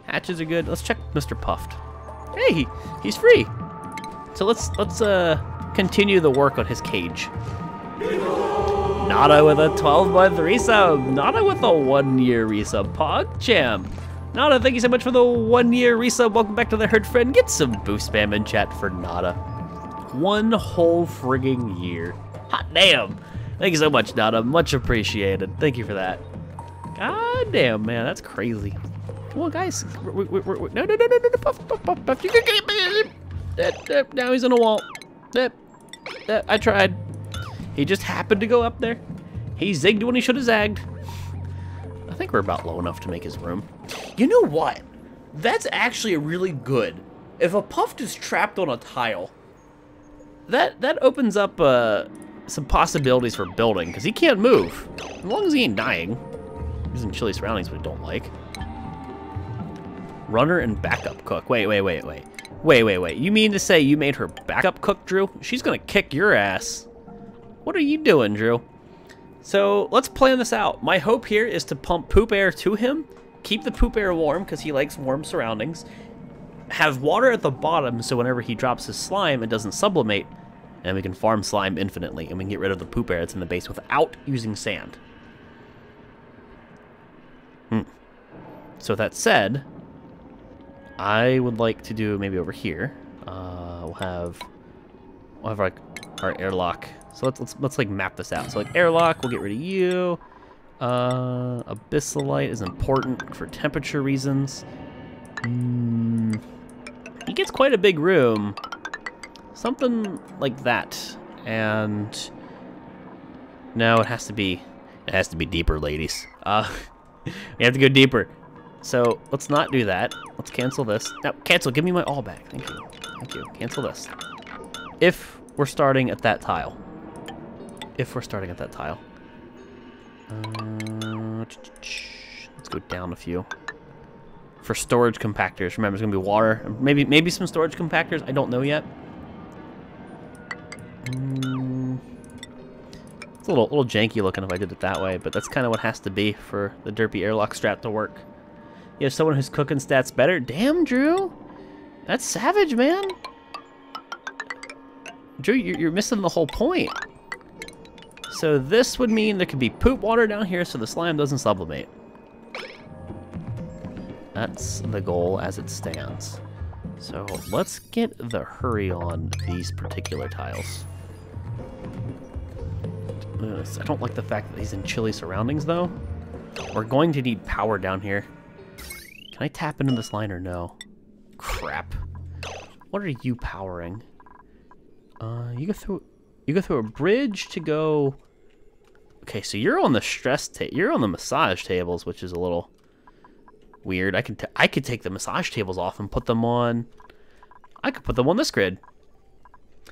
Hatches are good. Let's check Mr. Puft. Hey, he's free. So let's continue the work on his cage. Nada with a 12-month resub. Nada with a 1-year resub. PogChamp. Nada, thank you so much for the 1-year resub. Welcome back to the herd, friend. Get some boost spam in chat for Nada. 1 whole frigging year. Hot damn. Thank you so much, Nada. Much appreciated. Thank you for that. God damn, man, that's crazy. Well, guys, no, Puff. Now he's on a wall. I tried. He just happened to go up there. He zigged when he should have zagged. I think we're about low enough to make his room. You know what? That's actually really good. If a Puft is trapped on a tile, that opens up some possibilities for building, because he can't move. As long as he ain't dying. He's in chilly surroundings we don't like. Runner and backup cook. Wait. You mean to say you made her backup cook, Drew? She's gonna kick your ass. What are you doing, Drew? So let's plan this out. My hope here is to pump poop air to him, keep the poop air warm because he likes warm surroundings, have water at the bottom so whenever he drops his slime, it doesn't sublimate, and we can farm slime infinitely, and we can get rid of the poop air that's in the base without using sand. So that said, I would like to do maybe over here. We'll have like our airlock. So let's like map this out. So like airlock, we'll get rid of you. Abyssalite is important for temperature reasons. He gets quite a big room. Something like that. And no, it has to be deeper, ladies. We have to go deeper. So let's not do that. Let's cancel this. No, cancel. Give me my all back. Thank you. Thank you. Cancel this. If we're starting at that tile. Let's go down a few. For storage compactors, remember it's gonna be water. Maybe some storage compactors. I don't know yet. It's a little janky looking if I did it that way, but that's kind of what has to be for the derpy airlock strat to work. You have someone who's cooking stats better? Damn, Drew. That's savage, man. Drew, you're missing the whole point. So this would mean there could be poop water down here so the slime doesn't sublimate. That's the goal as it stands. So let's get the hurry on these particular tiles. I don't like the fact that he's in chilly surroundings, though. We're going to need power down here. Can I tap into this line or no? Crap. What are you powering? You go through a bridge to go. Okay, so you're on the you're on the massage tables, which is a little weird. I could take the massage tables off and put them on. I could put them on this grid.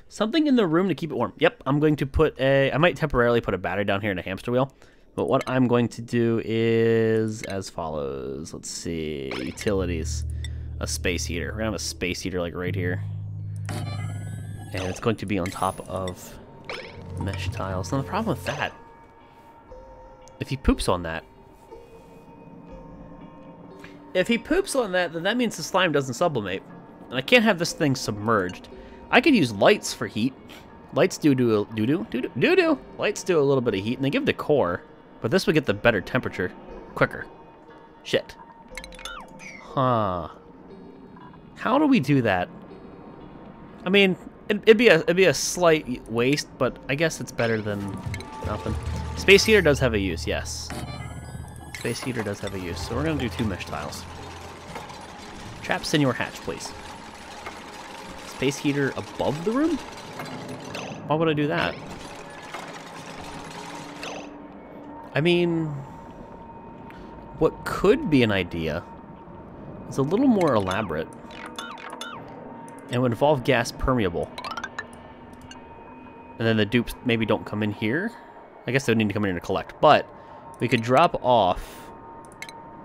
Something in the room to keep it warm. Yep, I'm going to put I might temporarily put a battery down here and a hamster wheel. But what I'm going to do is as follows. Let's see. Utilities. A space heater. We're going to have a space heater like right here. And it's going to be on top of mesh tiles. Now the problem with that, if he poops on that, then that means the slime doesn't sublimate. And I can't have this thing submerged. I could use lights for heat. Lights Lights do a little bit of heat, and they give decor. But this would get the better temperature quicker. Shit. Huh. How do we do that? I mean, it'd be a slight waste, but I guess it's better than nothing. Space heater does have a use, yes. Space heater does have a use, so we're gonna do 2 mesh tiles. Trap Senor Hatch, please. Space heater above the room? Why would I do that? I mean, what could be an idea is a little more elaborate and would involve gas permeable. And then the dupes maybe don't come in here. I guess they would need to come in here to collect, but we could drop off.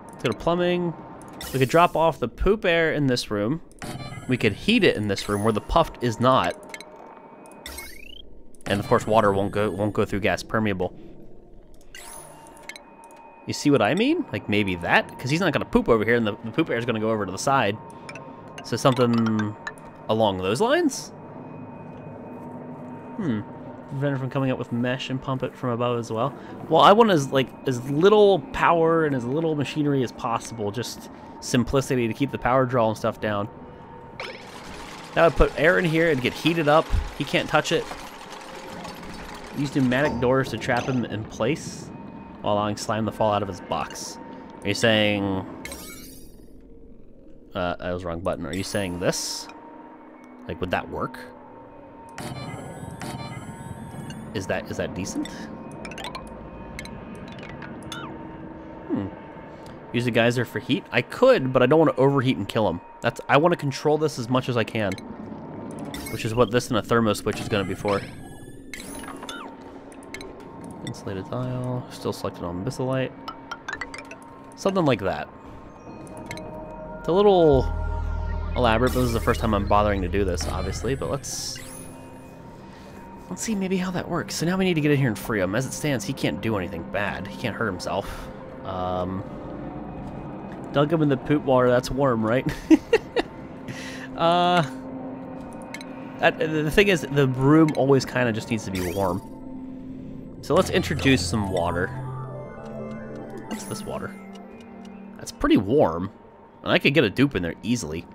Let's go to plumbing. We could drop off the poop air in this room. We could heat it in this room where the PUFT is not. And of course water won't go through gas permeable. You see what I mean? Like maybe that? Because he's not going to poop over here, and the poop air is going to go over to the side. So something along those lines? Prevent it from coming up with mesh and pump it from above as well. Well, I want as little power and as little machinery as possible. Just simplicity to keep the power draw and stuff down. That would put air in here and get heated up. He can't touch it. Use pneumatic doors to trap him in place while allowing slime to fall out of his box. Are you saying... that was the wrong button. Are you saying this? Like, would that work? Is that decent? Use a geyser for heat? I could, but I don't want to overheat and kill him. I want to control this as much as I can. Which is what this and a thermo switch is going to be for. Insulated tile. Still selected on Bissolite. Something like that. It's a little elaborate, but this is the first time I'm bothering to do this, obviously. But let's see maybe how that works. So now we need to get in here and free him. As it stands, he can't do anything bad. He can't hurt himself. Dug him in the poop water. That's warm, right? The thing is, the room always kind of just needs to be warm. So let's introduce some water. What's this water? That's pretty warm. And I could get a dupe in there easily.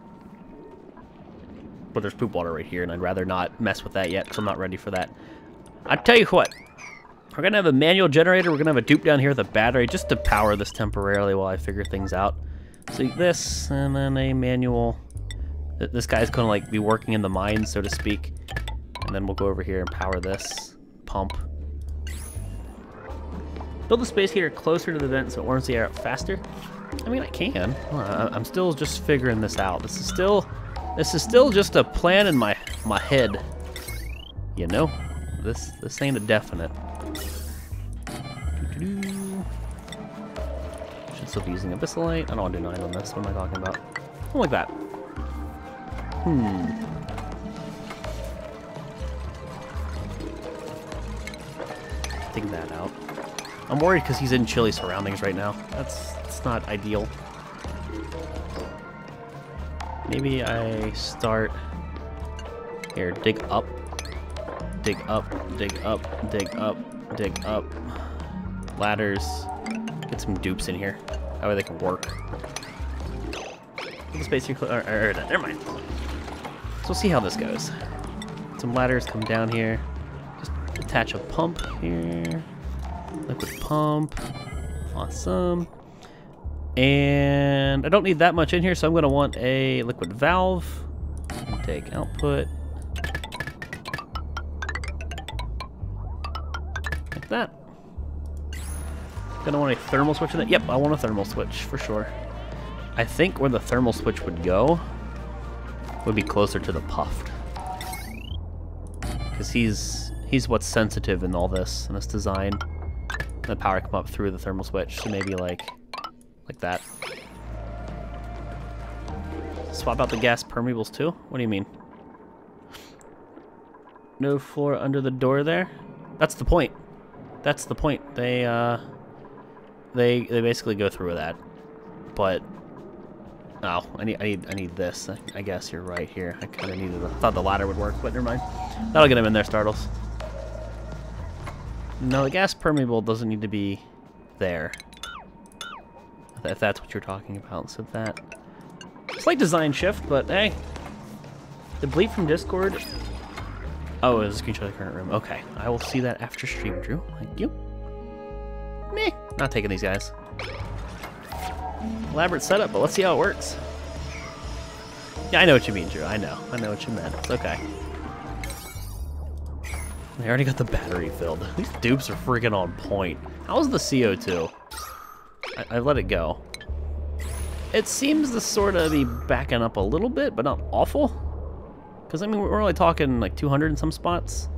But there's poop water right here, and I'd rather not mess with that yet, because I'm not ready for that. I tell you what. We're going to have a manual generator. We're going to have a dupe down here with a battery just to power this temporarily while I figure things out. So this, and then a manual. This guy's going to like be working in the mine, so to speak. And then we'll go over here and power this pump. Build the space heater closer to the vent so it warms the air up faster. I mean, I can. I'm still just figuring this out. This is still just a plan in my head. You know, this ain't a definite. Should still be using Abyssalite. I don't want to do 9 on this. What am I talking about? Something like that. Dig that out. I'm worried because he's in chilly surroundings right now. It's not ideal. Maybe I start here. Dig up, dig up, dig up, dig up, dig up. Ladders. Get some dupes in here. That way they can work. The space here. Never mind. So we'll see how this goes. Some ladders come down here. Just attach a pump here. Liquid pump. Awesome. And I don't need that much in here, so I'm going to want a liquid valve. Intake output. Like that. Gonna want a thermal switch in that? Yep, I want a thermal switch for sure. I think where the thermal switch would go would be closer to the PUFT. Because he's what's sensitive in all this, in this design. The power come up through the thermal switch, so maybe like that. Swap out the gas permeables too? What do you mean? No floor under the door there? That's the point. That's the point. They basically go through with that. But oh, I need this. I guess you're right here. I kind of needed. I thought the ladder would work, but never mind. That'll get him in there, Startles. No, the gas permeable doesn't need to be there. If that's what you're talking about. So that slight design shift, but hey, the bleep from Discord. Oh, it was a screenshot of the current room. Okay, I will see that after stream, Drew. Thank you. Meh, not taking these guys. Elaborate setup, but let's see how it works. Yeah, I know what you mean, Drew. I know what you meant. It's okay. I already got the battery filled. These dupes are freaking on point. How's the CO2? I let it go. It seems to sort of be backing up a little bit, but not awful. Because, I mean, we're only talking like 200 in some spots.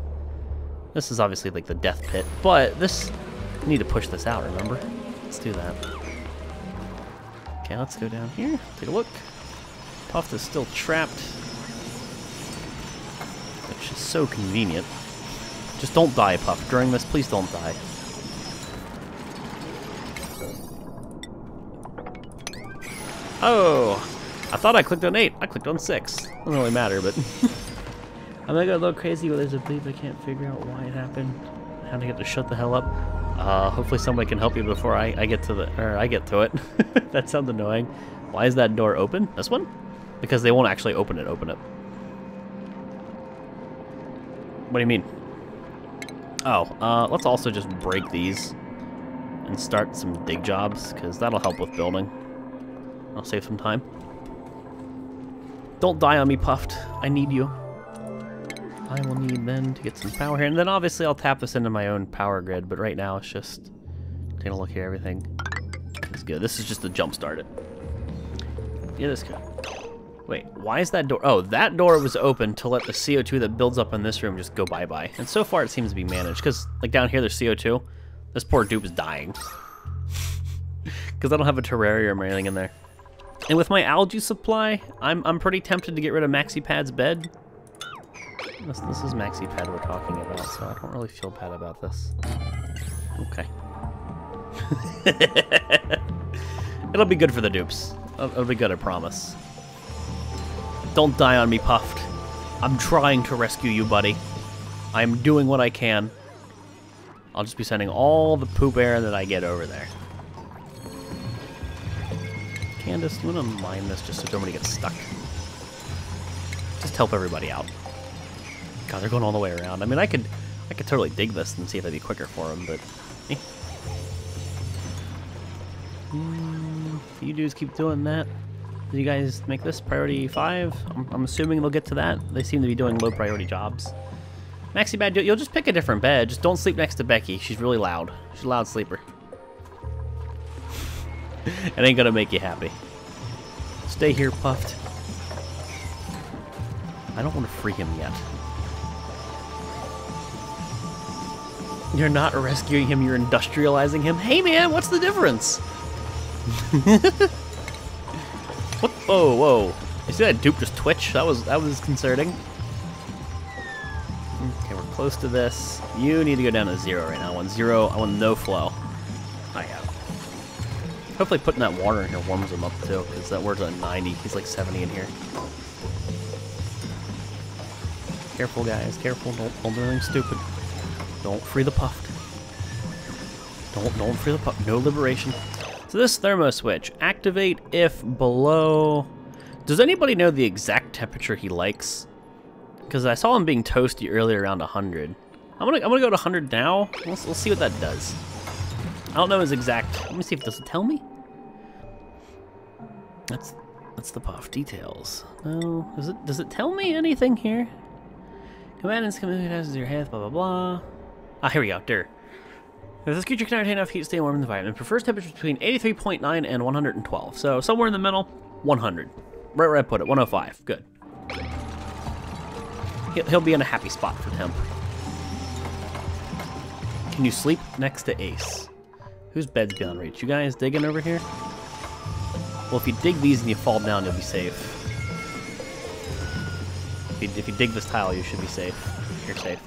This is obviously like the death pit, but this... We need to push this out, remember? Let's do that. Okay, let's go down here. Take a look. PUFT is still trapped. Which is so convenient. Just don't die, PUFT. During this, please don't die. Oh! I thought I clicked on 8. I clicked on 6. Doesn't really matter, but... I'm gonna go a little crazy, but there's a bleep. I can't figure out why it happened. How to get to shut the hell up. Hopefully somebody can help you before I get to it. That sounds annoying. Why is that door open? This one? Because they won't actually open it. What do you mean? Oh, let's also just break these and start some dig jobs, because that'll help with building. I'll save some time. Don't die on me, Puffed. I need you. I will need then to get some power here, and then obviously I'll tap this into my own power grid, but right now it's just taking a look here, everything is good. This is just to jump start it. Yeah, this guy. Wait, why is that door? Oh, that door was open to let the CO2 that builds up in this room just go bye-bye. And so far it seems to be managed, because like down here there's CO2. This poor dupe is dying. Because I don't have a terrarium or anything in there. And with my algae supply, I'm pretty tempted to get rid of MaxiPad's bed. This is MaxiPad we're talking about, so I don't really feel bad about this. Okay. It'll be good for the dupes. It'll be good, I promise. Don't die on me, Puffed. I'm trying to rescue you, buddy. I'm doing what I can. I'll just be sending all the poop air that I get over there. Candace, do you want to mine this just so nobody gets stuck? Just help everybody out. God, they're going all the way around. I mean, I could totally dig this and see if that'd be quicker for them, but... Eh. You dudes keep doing that. Did you guys make this priority 5? I'm assuming they'll get to that. They seem to be doing low priority jobs. MaxiPad, you'll just pick a different bed. Just don't sleep next to Becky. She's really loud. She's a loud sleeper. It ain't gonna make you happy. Stay here, Puffed. I don't want to free him yet. You're not rescuing him, you're industrializing him. Hey man, what's the difference? What? Whoa, whoa. You see that dupe just twitch? That was concerning. Okay, we're close to this. You need to go down to 0 right now. I want 0. I want no flow. I have. Hopefully putting that water in here warms him up too, because that water's at 90. He's like 70 in here. Careful, guys. Careful. Don't do anything stupid. Don't free the Puffed. Don't free the Puffed. No liberation. So this thermo switch, activate if below... Does anybody know the exact temperature he likes? Because I saw him being toasty earlier around 100. I'm gonna go to 100 now. We'll see what that does. I don't know his exact... Let me see if does it tell me? That's the Puff details. No, does it tell me anything here? Command and communications your health, blah blah blah. Ah, here we go. There. If this creature can retain enough heat to stay warm in the environment, prefers temperatures between 83.9 and 112. So somewhere in the middle, 100. Right where I put it, 105. Good. He'll be in a happy spot for temp. Can you sleep next to Ace? Whose bed's beyond reach? You guys digging over here? Well, if you dig these and you fall down, you'll be safe. If you dig this tile, you should be safe. You're safe.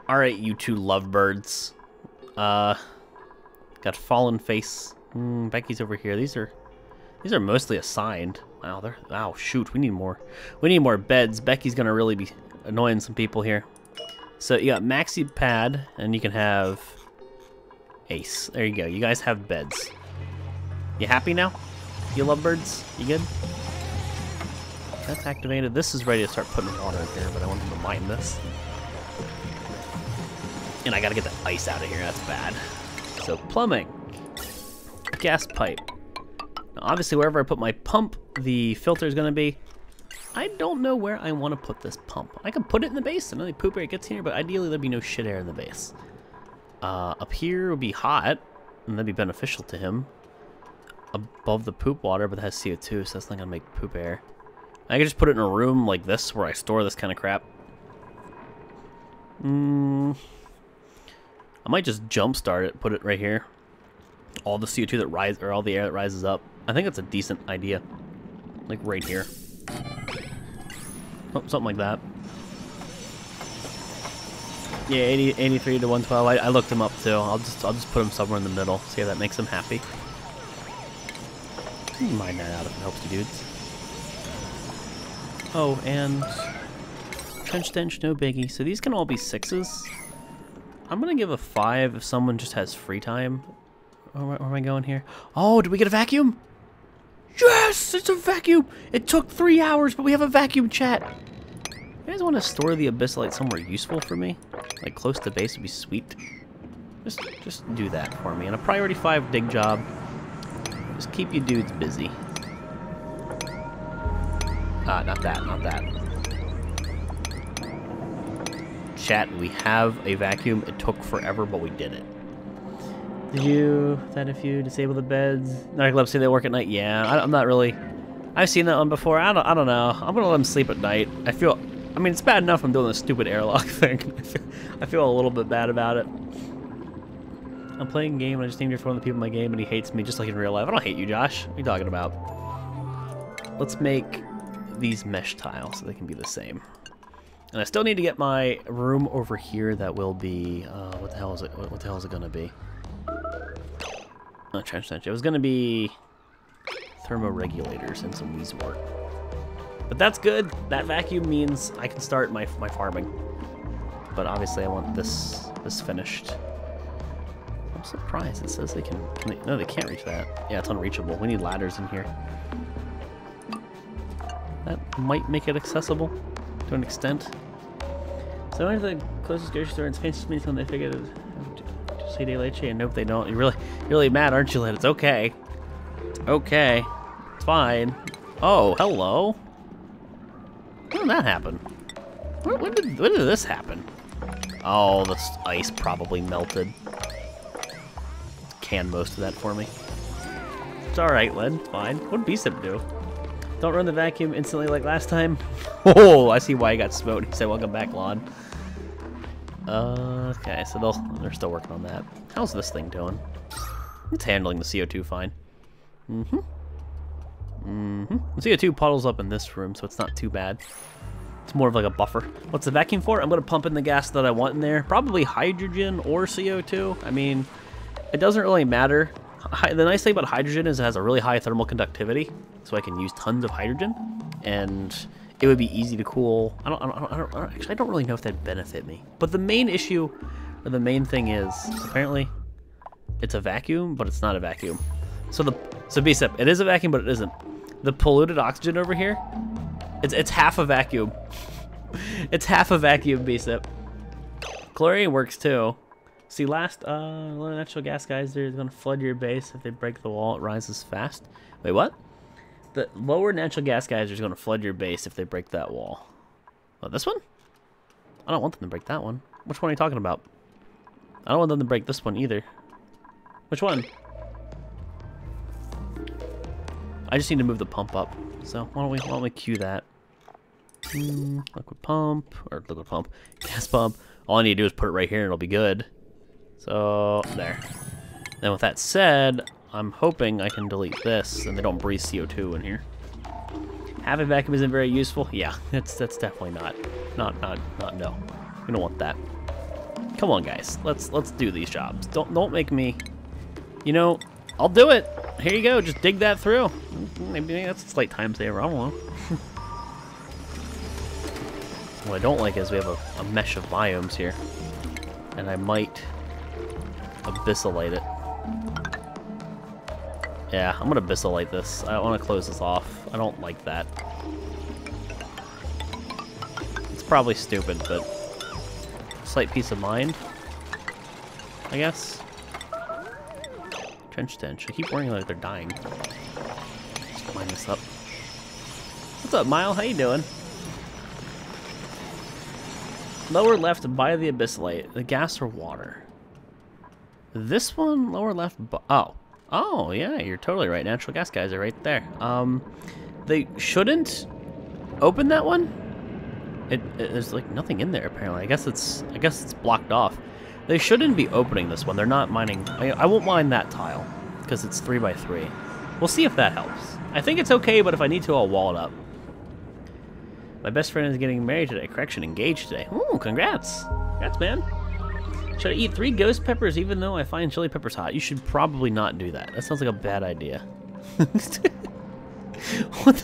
Alright, you two lovebirds. Got fallen face. Becky's over here. These are mostly assigned. Wow, oh shoot, we need more. We need more beds. Becky's gonna really be annoying some people here. So you got MaxiPad, and you can have Ace. There you go. You guys have beds. You happy now? You lovebirds? You good? That's activated. This is ready to start putting water in here, but I want them to mine this. And I gotta get the ice out of here. That's bad. So plumbing, gas pipe. Now, obviously, wherever I put my pump, the filter is gonna be. I don't know where I want to put this pump. I can put it in the base, and only poop air gets here, but ideally there'd be no shit air in the base. Up here would be hot, and that'd be beneficial to him. Above the poop water, but that has CO2, so that's not gonna make poop air. I could just put it in a room like this where I store this kind of crap. I might just jumpstart it, put it right here. All the CO2 that rises, or all the air that rises up. I think that's a decent idea. Like right here. Oh, something like that. Yeah, 83 to 112. I looked him up too. I'll just put him somewhere in the middle. See if that makes him happy. You can mine that out if it helps you, dudes. Oh, and trench stench, no biggie. So these can all be 6s. I'm gonna give a 5 if someone just has free time. Where am I going here? Oh, did we get a vacuum? Yes, it's a vacuum. It took 3 hours, but we have a vacuum, chat. You guys want to store the abyssalite somewhere useful for me? Like close to base would be sweet. Just do that for me. And a priority 5 dig job. Just keep you dudes busy. Not that, not that. Chat, we have a vacuum. It took forever, but we did it. Did you, if you disable the beds? Narcolepsy, they work at night? Yeah, I'm not really... I've seen that one before. I don't know. I'm gonna let them sleep at night. I mean, it's bad enough I'm doing this stupid airlock thing. I feel a little bit bad about it. I'm playing a game and I just named one of the people in my game and he hates me just like in real life. I don't hate you, Josh. What are you talking about? Let's make these mesh tiles so they can be the same. And I still need to get my room over here that will be... what the hell is it? What the hell is it gonna be? Not trench stench. It was gonna be thermoregulators and some weezwort. But that's good. That vacuum means I can start my farming. But obviously I want this finished. I'm surprised it says they can no, they can't reach that. Yeah, it's unreachable. We need ladders in here. That might make it accessible to an extent. So I went to the closest grocery store and fancy me when they figured it say de leche, and nope, they don't. You're really mad, aren't you, Lid? It's okay. It's okay. It's fine. Oh, hello. When did that happen? When did this happen? Oh, the ice probably melted. Can most of that for me. It's alright, Lid. It's fine. What did BSIP do? Don't run the vacuum instantly like last time. Oh, I see why he got smote. He said, welcome back, Lon. Okay, so they're still working on that. How's this thing doing? It's handling the CO2 fine. The CO2 puddles up in this room, so it's not too bad. It's more of like a buffer. What's the vacuum for? I'm gonna pump in the gas that I want in there. Probably hydrogen or CO2. I mean, it doesn't really matter. The nice thing about hydrogen is it has a really high thermal conductivity, so I can use tons of hydrogen, and it would be easy to cool. Actually, I don't really know if that'd benefit me. But the main issue, or the main thing is, apparently, it's a vacuum, but it's not a vacuum. So BSIP, it is a vacuum, but it isn't. The polluted oxygen over here, it's half a vacuum. It's half a vacuum, BSIP. Chlorine works too. See, low natural gas geyser is going to flood your base. If they break the wall, it rises fast. Wait, what? The lower natural gas geyser is going to flood your base if they break that wall. Oh, this one? I don't want them to break that one. Which one are you talking about? I don't want them to break this one either. Which one? I just need to move the pump up. So why don't we cue that? Liquid pump, gas pump. All I need to do is put it right here and it'll be good. So, there. Then with that said, I'm hoping I can delete this and they don't breathe CO2 in here. Having vacuum isn't very useful. Yeah, that's definitely not no. We don't want that. Come on, guys. Let's do these jobs. Don't make me. You know, I'll do it. Here you go. Just dig that through. Maybe that's a slight time saver. I don't know. What I don't like is we have a mesh of biomes here, and I might abyssalite it. Yeah, I'm gonna abyssalite this. I want to close this off. I don't like that. It's probably stupid, but slight peace of mind, I guess. Trench stench. I keep worrying like they're dying. Just mine this up. What's up, Mile? How you doing? Lower left by the abyssalite. The gas or water? This one, lower left. Oh, yeah, you're totally right. Natural gas guys are right there. They shouldn't open that one. There's like nothing in there apparently. I guess it's blocked off. They shouldn't be opening this one. They're not mining. I won't mine that tile because it's 3 by 3. We'll see if that helps. I think it's okay, but if I need to, I'll wall it up. My best friend is getting married today. Correction, engaged today. Ooh, congrats. Congrats, man. Should I eat 3 ghost peppers even though I find chili peppers hot? You should probably not do that. That sounds like a bad idea. What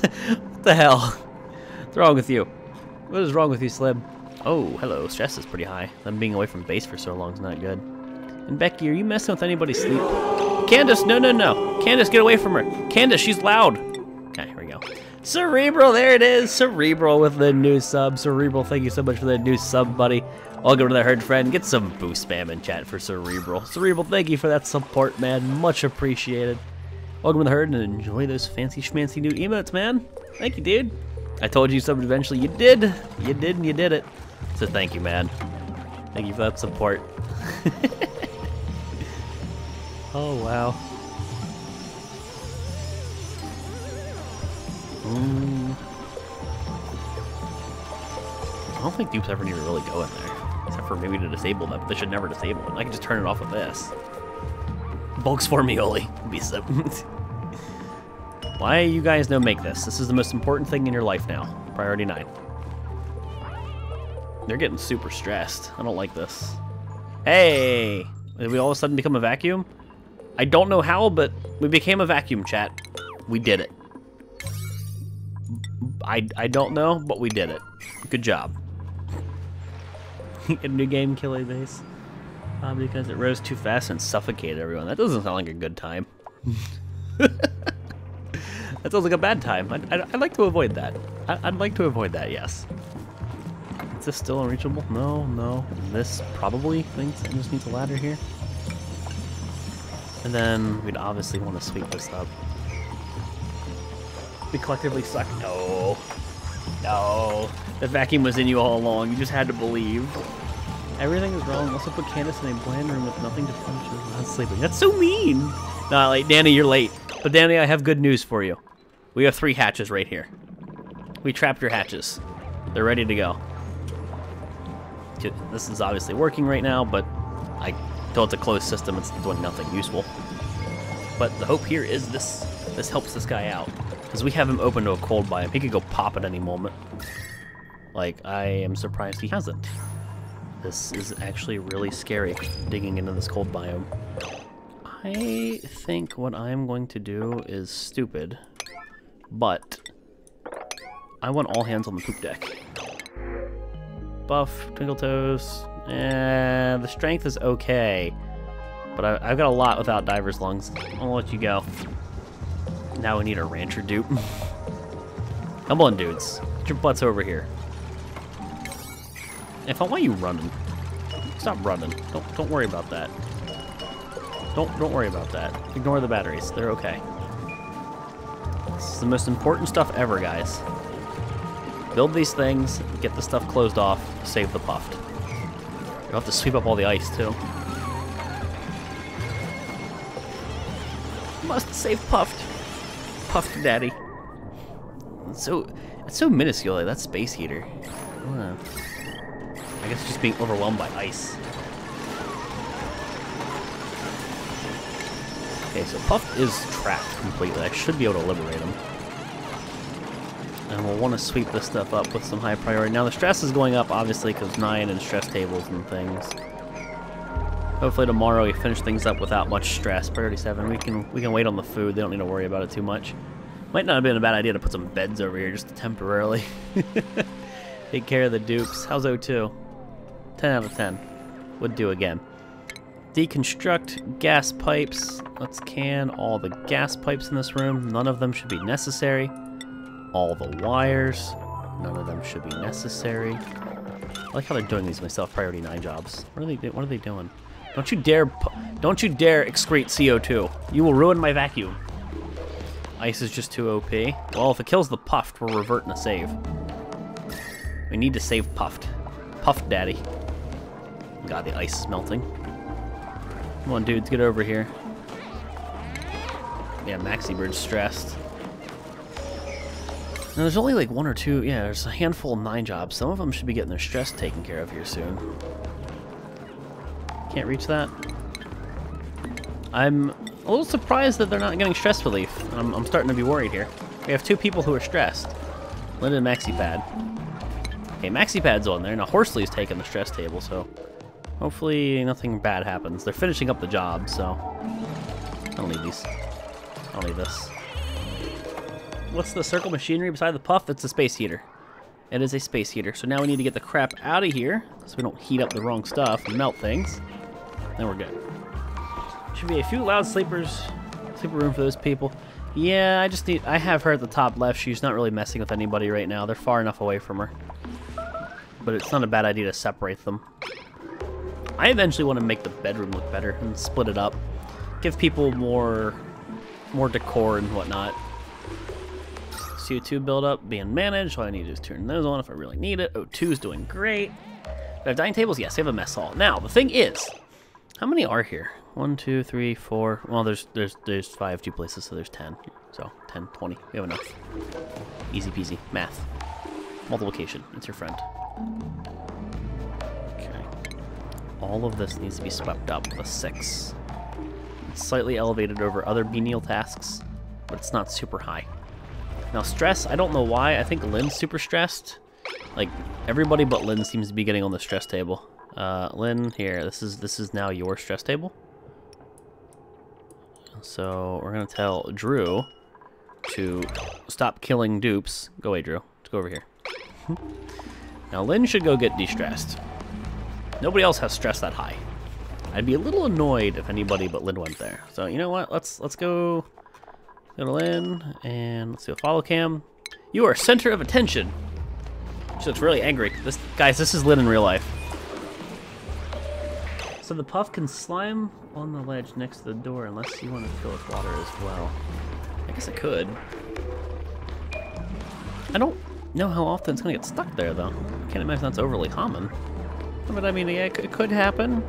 the hell? What's wrong with you? What is wrong with you, Slim? Oh, hello. Stress is pretty high. Them being away from base for so long is not good. And Becky, are you messing with anybody's sleep? Candace, no, no, no. Candace, get away from her. Candace, she's loud. Okay, here we go. Cerebral, there it is. Cerebral with the new sub. Cerebral, thank you so much for the new sub, buddy. Welcome to the herd, friend. Get some boost spam in chat for Cerebral. Cerebral, thank you for that support, man. Much appreciated. Welcome to the herd and enjoy those fancy schmancy new emotes, man. Thank you, dude. I told you something eventually. You did. You did and you did it. So thank you, man. Thank you for that support. Oh, wow. I don't think dupes ever need to really go in there. Except for maybe to disable them. They should never disable it. I can just turn it off with this. Volx Formioli. Be so. Why you guys no make this? This is the most important thing in your life now. Priority 9. They're getting super stressed. I don't like this. Hey! Did we all of a sudden become a vacuum? I don't know how, but we became a vacuum, chat. We did it. I don't know, but we did it. Good job. A new game, Klei base. Because it rose too fast and suffocated everyone. That doesn't sound like a good time. That sounds like a bad time. I'd like to avoid that. I'd like to avoid that, yes. Is this still unreachable? No, no. This probably thinks it just needs a ladder here. And then we'd obviously want to sweep this up. We collectively suck. No. No. The vacuum was in you all along. You just had to believe. Everything is wrong. Also put Candace in a bland room with nothing to punish her not sleeping. That's so mean. Nah, like, Danny, you're late. But Danny, I have good news for you. We have 3 hatches right here. We trapped your hatches. They're ready to go. This is obviously working right now, but until it's a closed system, it's doing nothing useful. But the hope here is this helps this guy out. Because we have him open to a cold biome. He could go pop at any moment. Like, I am surprised he hasn't. This is actually really scary, digging into this cold biome. I think what I'm going to do is stupid, but I want all hands on the poop deck. Buff, Twinkle Toes, the strength is okay, but I've got a lot without Diver's Lungs. I'll let you go. Now we need a Rancher dupe. Come on, dudes. Get your butts over here. If I want you running, stop running. Don't worry about that. Don't worry about that. Ignore the batteries. They're okay. This is the most important stuff ever, guys. Build these things, get the stuff closed off, save the PUFT. You'll have to sweep up all the ice, too. Must save PUFT. PUFT daddy. It's so minuscule, that space heater. I guess it's just being overwhelmed by ice. Okay, so PUFT is trapped completely. I should be able to liberate him. And we'll want to sweep this stuff up with some high priority. Now the stress is going up, obviously, because 9 and stress tables and things. Hopefully tomorrow we finish things up without much stress. Priority 7. We can wait on the food. They don't need to worry about it too much. Might not have been a bad idea to put some beds over here just temporarily. Take care of the dupes. How's O2? 10 out of 10. Would do again. Deconstruct gas pipes. Let's can all the gas pipes in this room. None of them should be necessary. All the wires. None of them should be necessary. I like how they're doing these myself priority 9 jobs. What are they doing? Don't you dare excrete CO2. You will ruin my vacuum. Ice is just too OP. Well, if it kills the PUFT, we're reverting a save. We need to save PUFT. PUFT daddy. God, the ice is melting. Come on, dudes, get over here. Yeah, Maxi Bird's stressed. Now, there's only like 1 or 2. Yeah, there's a handful of 9 jobs. Some of them should be getting their stress taken care of here soon. Can't reach that. I'm a little surprised that they're not getting stress relief. I'm starting to be worried here. We have 2 people who are stressed. Linda and Maxi Pad. Okay, Maxi Pad's on there. Now Horsley's taking the stress table, so hopefully nothing bad happens. They're finishing up the job, so I don't need these. I don't need this. What's the circle machinery beside the puff? It's a space heater. It is a space heater. So now we need to get the crap out of here so we don't heat up the wrong stuff and melt things. Then we're good. Should be a few loud sleeper room for those people. Yeah, I have her at the top left. She's not really messing with anybody right now. They're far enough away from her. But it's not a bad idea to separate them. I eventually want to make the bedroom look better and split it up. Give people more decor and whatnot. CO2 buildup being managed. All I need to do is turn those on if I really need it. O2 is doing great. Do I have dining tables? Yes, I have a mess hall. Now, the thing is, how many are here? 1, 2, 3, 4. Well, there's 5 2 places, so there's 10. So 10, 20. We have enough. Easy peasy. Math. Multiplication. It's your friend. Okay. All of this needs to be swept up with a 6. It's slightly elevated over other menial tasks, but it's not super high. Now stress, I don't know why. I think Lynn's super stressed. Like everybody but Lynn seems to be getting on the stress table. Lynn, here, this is now your stress table. So we're gonna tell Drew to stop killing dupes. Go away, Drew. Let's go over here. Now Lynn should go get de-stressed. Nobody else has stress that high. I'd be a little annoyed if anybody but Lynn went there. So you know what? Let's go to Lynn and let's do a follow cam. You are center of attention. She looks really angry. Guys, this is Lynn in real life. So the puff can slime on the ledge next to the door unless you want to fill it with water as well. I guess I could. I don't know how often it's gonna get stuck there though. I can't imagine that's overly common. But I mean, yeah, it could happen.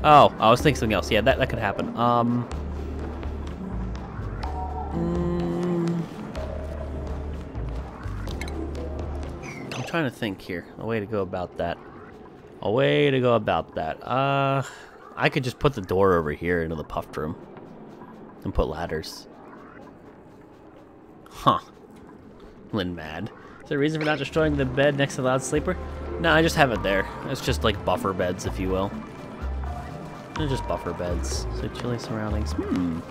Oh, I was thinking something else. Yeah, that could happen. I'm trying to think here. A way to go about that. I could just put the door over here into the puffed room and put ladders. Huh. Lynn mad. Is there a reason for not destroying the bed next to the loud sleeper? No, I just have it there. It's just like buffer beds, if you will. They're just buffer beds. So chilly surroundings. You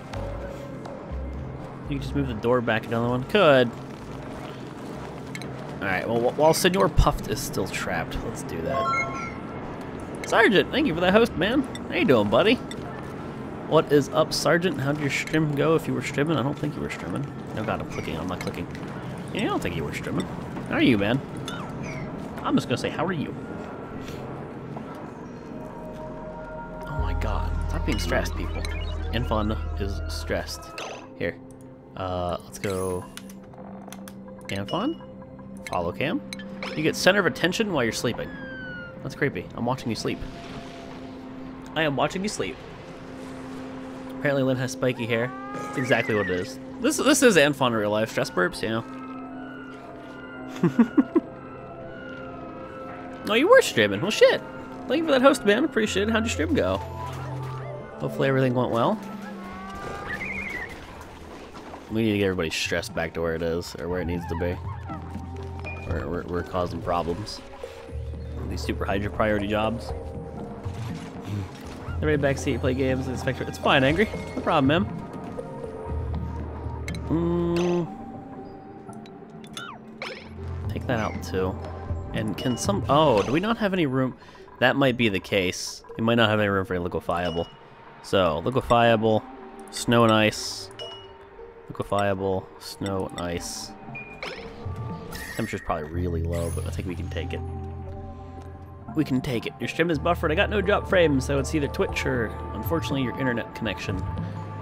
can just move the door back another one. Could. Alright, well, while Senor Puffed is still trapped, let's do that. Sergeant, thank you for that host, man. How you doing, buddy? What is up, Sergeant? How'd your stream go if you were streaming? I don't think you were streaming. No, God, I'm clicking. I'm not clicking. Yeah, I don't think you were streaming. How are you, man? I'm just gonna say, how are you? Oh my God. Stop being stressed, people. Infun is stressed. Here. Let's go. Infun? Follow cam. You get center of attention while you're sleeping. That's creepy. I'm watching you sleep. I am watching you sleep. Apparently Lynn has spiky hair. That's exactly what it is. This is Anfon in real life. Stress burps, you know. Oh, you were streaming. Well, shit. Thank you for that host, man. Appreciate it. How'd your stream go? Hopefully everything went well. We need to get everybody's stress back to where it is, or where it needs to be. We're causing problems. These super high priority jobs. Everybody backseat, play games, inspector. It's fine, Angry. No problem, man. Take that out too. And can some? Oh, do we not have any room? That might be the case. We might not have any room for a liquefiable. So liquefiable, snow and ice. Liquefiable, snow and ice. Temperature's probably really low, but I think we can take it. We can take it. Your stream is buffered. I got no drop frames, so it's either Twitch or, unfortunately, your internet connection.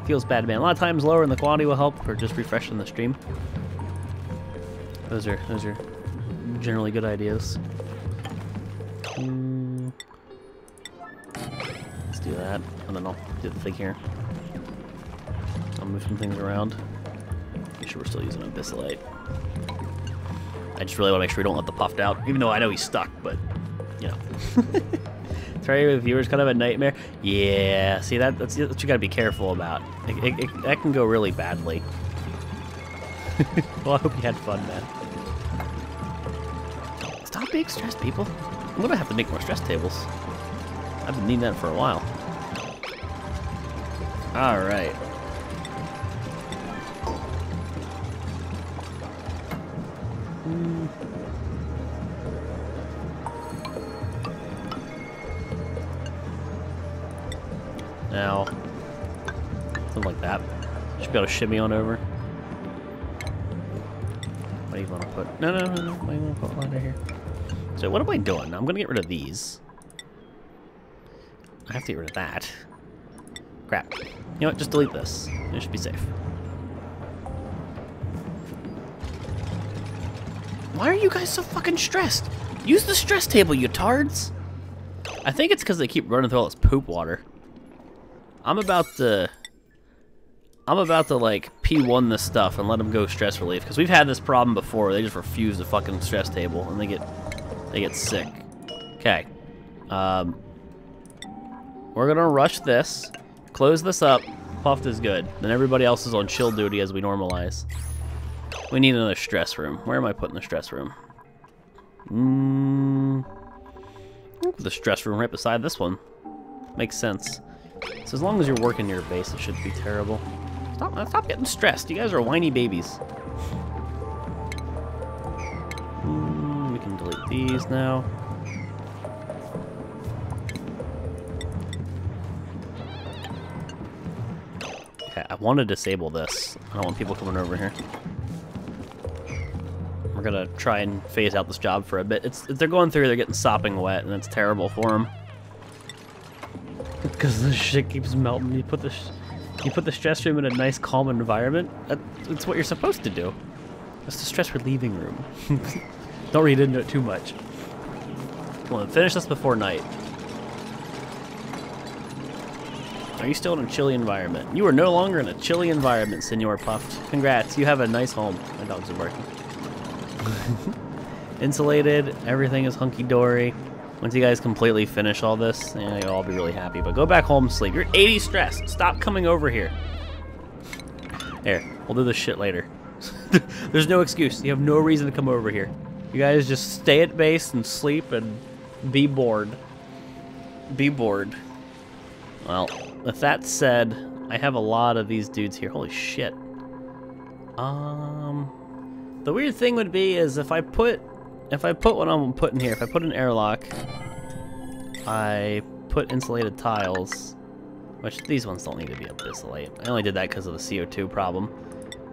Feels bad, man. A lot of times lowering the quality will help, or just refreshing the stream. Those are generally good ideas. Let's do that, and then I'll do the thing here. I'll move some things around. Make sure we're still using Abyssalite. I just really want to make sure we don't let the Puffed out, even though I know he's stuck, but, you know. Sorry, with viewers, kind of a nightmare. Yeah, see, that's what you gotta be careful about. That can go really badly. Well, I hope you had fun, man. Stop being stressed, people. I'm gonna have to make more stress tables. I've been needing that for a while. Alright. Now, something like that. Should be able to shimmy on over. What do you want to put? No. What do you want to put right here? So what am I doing? I'm gonna get rid of these. I have to get rid of that. Crap. You know what? Just delete this. It should be safe. Why are you guys so fucking stressed? Use the stress table, you tards! I think it's because they keep running through all this poop water. I'm about to like P1 this stuff and let them go stress relief, because we've had this problem before. They just refuse the fucking stress table and they get sick. Okay. We're gonna rush this, close this up. PUFT is good. Then everybody else is on chill duty as we normalize. We need another stress room. Where am I putting the stress room? The stress room right beside this one. Makes sense. So as long as you're working your base, it shouldn't be terrible. Stop getting stressed. You guys are whiny babies. We can delete these now. Okay, I want to disable this. I don't want people coming over here. We're gonna try and phase out this job for a bit. If they're going through, they're getting sopping wet, and it's terrible for them. Because the shit keeps melting. You put the stress room in a nice, calm environment. That's what you're supposed to do. That's the stress relieving room. Don't read into it too much. Come on, finish this before night. Are you still in a chilly environment? You are no longer in a chilly environment, Senor PUFT. Congrats, you have a nice home. My dogs are barking. Insulated, everything is hunky-dory. Once you guys completely finish all this, yeah, you'll all be really happy. But go back home and sleep. You're 80 stressed. Stop coming over here. Here, we'll do this shit later. There's no excuse. You have no reason to come over here. You guys just stay at base and sleep and be bored. Be bored. Well, with that said, I have a lot of these dudes here. Holy shit. The weird thing would be is if I put what I'm putting here, if I put an airlock, I put insulated tiles, which these ones don't need to be abyssallate. I only did that because of the CO2 problem.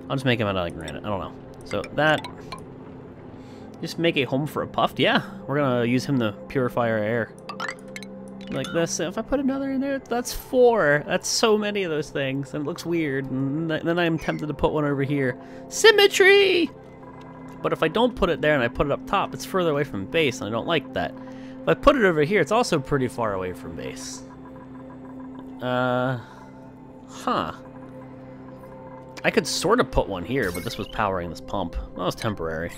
I'll just make them out of like granite. I don't know. So that, just make a home for a PUFT. Yeah, we're gonna use him to purify our air. Like this. If I put another in there, that's 4. That's so many of those things, and it looks weird. And then I'm tempted to put one over here. Symmetry! But if I don't put it there and I put it up top, it's further away from base, and I don't like that. If I put it over here, it's also pretty far away from base. Huh. I could sort of put one here, but this was powering this pump. That was temporary.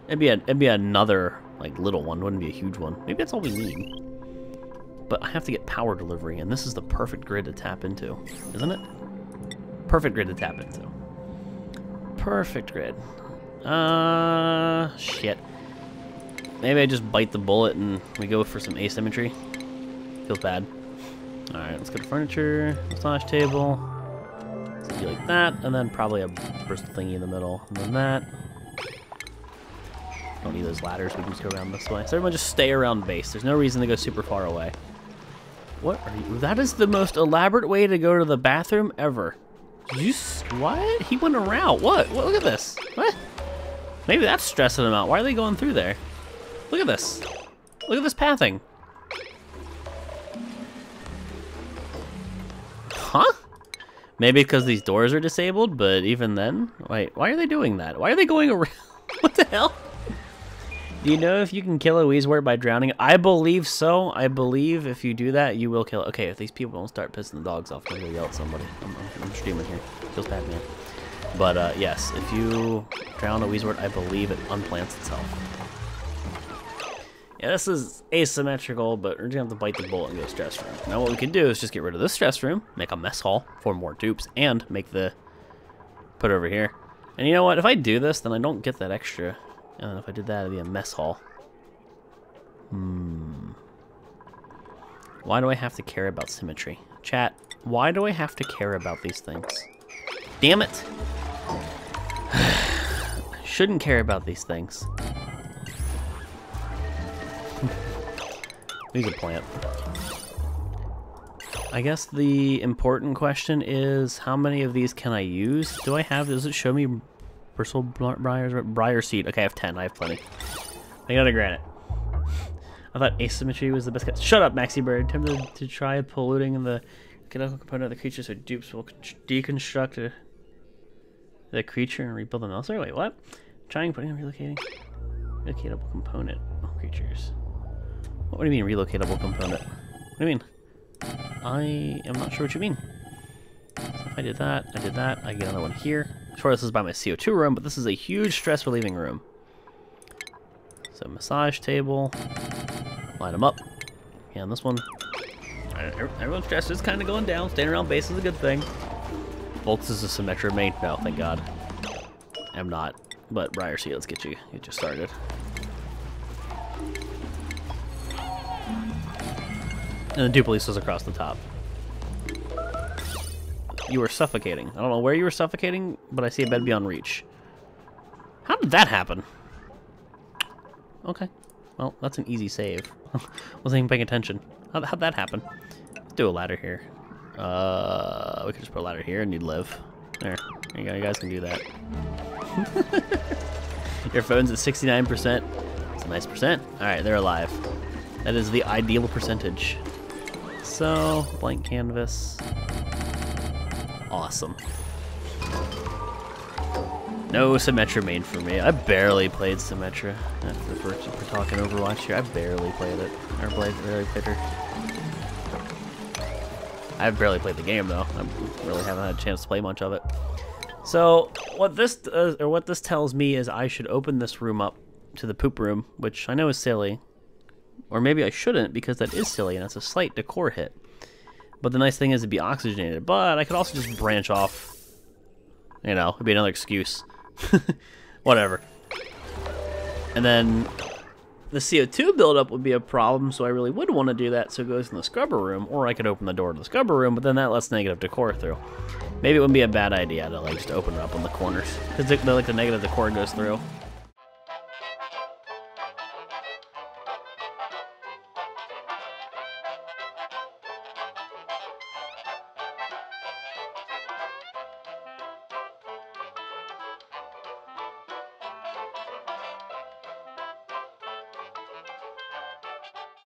It'd be another, like, little one. It wouldn't be a huge one. Maybe that's all we need. But I have to get power delivery, and this is the perfect grid to tap into, isn't it? Perfect grid to tap into. Perfect grid. Shit. Maybe I just bite the bullet and we go for some asymmetry. Feels bad. Alright, let's go to furniture, massage table. Let's do like that, and then probably a Bristol thingy in the middle, and then that. Don't need those ladders, we can just go around this way. So everyone just stay around base. There's no reason to go super far away. What are you? That is the most elaborate way to go to the bathroom ever. What? He went around. What? Look at this. What? Maybe that's stressing them out. Why are they going through there? Look at this. Look at this pathing. Huh? Maybe because these doors are disabled, but even then? Wait, why are they doing that? Why are they going around? What the hell? Do you know if you can kill a Weezwort by drowning? I believe so. I believe if you do that, you will kill it. Okay, if these people don't start pissing the dogs off, I'm gonna yell at somebody. I'm streaming here. Feels bad, man. But yes, if you drown a Weezwort, I believe it unplants itself. Yeah, this is asymmetrical, but we're gonna have to bite the bullet and go stress room. Now what we can do is just get rid of this stress room, make a mess hall for more dupes, and make the put over here. And you know what? If I do this, then I don't get that extra. And if I did that, it'd be a mess hall. Why do I have to care about symmetry? Chat, why do I have to care about these things? Damn it! Shouldn't care about these things. Use a plant. I guess the important question is, how many of these can I use? Do I have, does it show me bristle briar seed? Okay, I have 10, I have plenty. I gotta grant it. I thought asymmetry was the best guess. Shut up, Maxi Bird. Tempted to try polluting the chemical component of the creature so dupes will deconstruct the creature and rebuild them elsewhere. Wait, what? Trying putting and relocating relocatable component of creatures. What do you mean relocatable component? What do you mean? I am not sure what you mean. So if I did that, I get another one here. Sure, this is by my CO2 room, but this is a huge stress relieving room. So massage table, line them up. Yeah, and this one, everyone's stress is kind of going down. Staying around base is a good thing. Volx is a Symmetra main. No, thank God. I'm not. But Briar Seed, let's get you started. And the Duplice was across the top. You were suffocating. I don't know where you were suffocating, but I see a bed beyond reach. How did that happen? Okay. Well, that's an easy save. Wasn't even paying attention. How'd that happen? Let's do a ladder here. We could just put a ladder here and you'd live. There you go. You guys can do that. Your phone's at 69%. It's a nice percent. Alright, they're alive. That is the ideal percentage. So, blank canvas. Awesome. No Symmetra main for me. I barely played Symmetra. If we're talking Overwatch here, I barely played it. Or barely played her. I've barely played the game though. I really haven't had a chance to play much of it. So what this does, or what this tells me, is I should open this room up to the poop room, which I know is silly. Or maybe I shouldn't, because that is silly and it's a slight decor hit. But the nice thing is it'd be oxygenated. But I could also just branch off. You know, it'd be another excuse. Whatever. And then the CO2 buildup would be a problem, so I really would want to do that, so it goes in the scrubber room, or I could open the door to the scrubber room, but then that lets negative decor through. Maybe it wouldn't be a bad idea to like just open it up on the corners, because like the negative decor goes through.